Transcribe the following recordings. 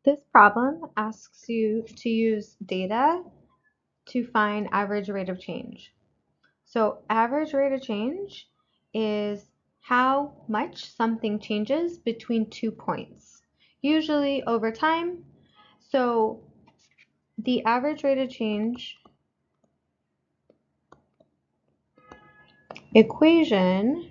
This problem asks you to use data to find average rate of change. So average rate of change is how much something changes between 2 points, usually over time. So the average rate of change equation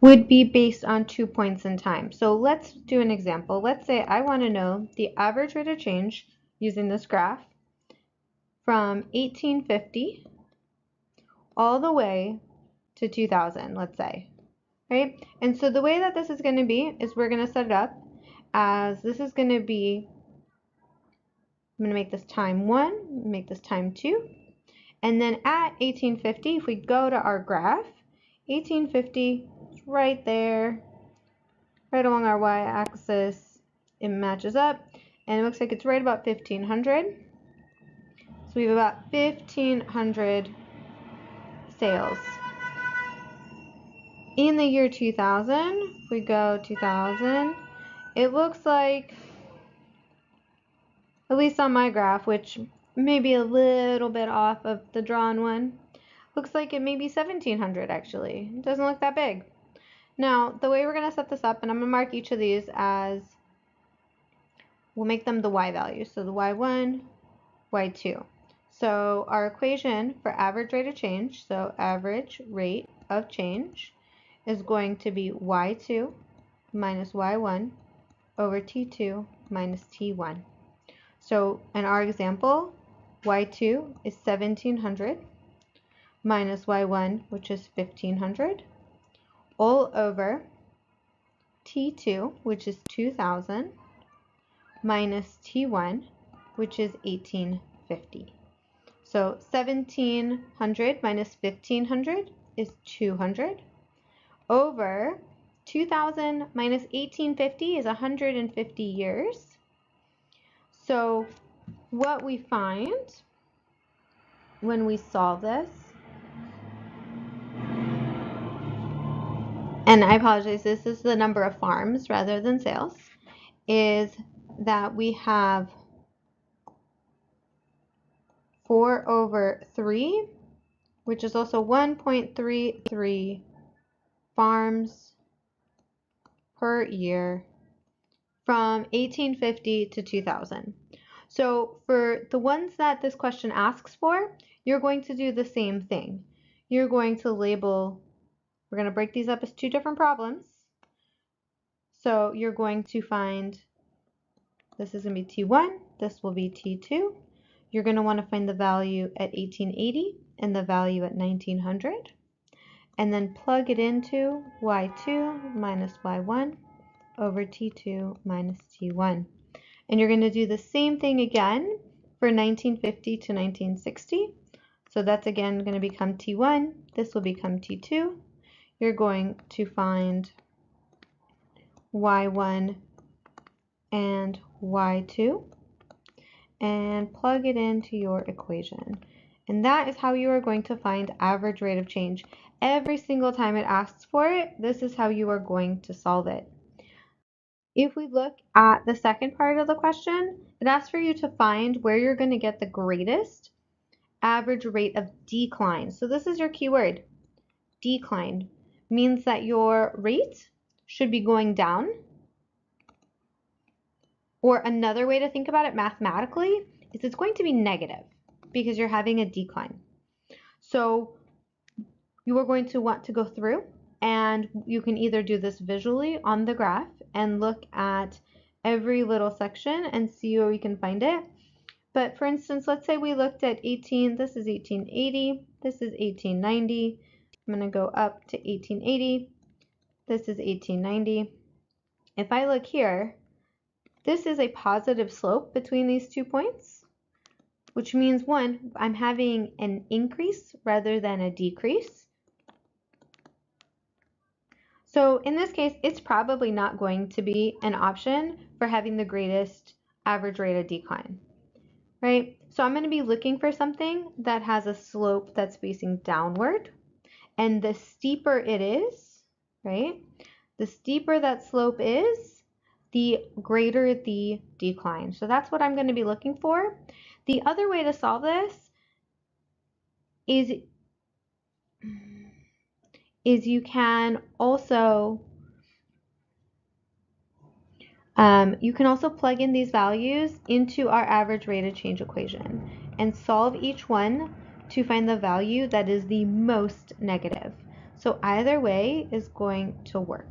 would be based on 2 points in time. So let's do an example. Let's say I want to know the average rate of change using this graph from 1850 all the way to 2000, let's say, right? And so the way that this is going to be is we're going to set it up as this is going to be, I'm going to make this time 1, make this time 2, and then at 1850, if we go to our graph, 1850 is right there, right along our y-axis. It matches up, and it looks like it's right about 1500. So we have about 1500 sales. In the year 2000, we go 2000, it looks like, at least on my graph, which may be a little bit off of the drawn one, looks like it may be 1700 actually. It doesn't look that big. Now, the way we're going to set this up, and I'm going to mark each of these as, we'll make them the y values. So the y1, y2. So our equation for average rate of change, so average rate of change, is going to be y2 minus y1 over t2 minus t1. So in our example, y2 is 1700 minus y1, which is 1500, all over t2, which is 2000, minus t1, which is 1850. So 1700 minus 1500 is 200, over 2000 minus 1850 is 150 years. So what we find when we solve this, and I apologize, this is the number of farms rather than sales, is that we have 4 over 3, which is also 1.33 farms per year from 1850 to 2000. So for the ones that this question asks for, you're going to do the same thing. You're going to label, we're going to break these up as 2 different problems. So you're going to find, this is going to be T1, this will be T2. You're going to want to find the value at 1880 and the value at 1900. And then plug it into y2 minus y1 over t2 minus t1. And you're going to do the same thing again for 1950 to 1960. So that's again going to become t1. This will become t2. You're going to find y1 and y2 and plug it into your equation. And that is how you are going to find average rate of change. Every single time it asks for it, this is how you are going to solve it. If we look at the second part of the question, it asks for you to find where you're going to get the greatest average rate of decline. So this is your keyword. Decline means that your rate should be going down. Or another way to think about it mathematically is it's going to be negative because you're having a decline. So you are going to want to go through, and you can either do this visually on the graph and look at every little section and see where we can find it. But for instance, let's say we looked at this is 1880, this is 1890. I'm going to go up to 1880. This is 1890. If I look here, this is a positive slope between these 2 points, which means, one, I'm having an increase rather than a decrease. So in this case, it's probably not going to be an option for having the greatest average rate of decline, right? So I'm going to be looking for something that has a slope that's facing downward. And the steeper it is, right? The steeper that slope is, the greater the decline. So that's what I'm going to be looking for. The other way to solve this is you can also plug in these values into our average rate of change equation and solve each one to find the value that is the most negative. So either way is going to work.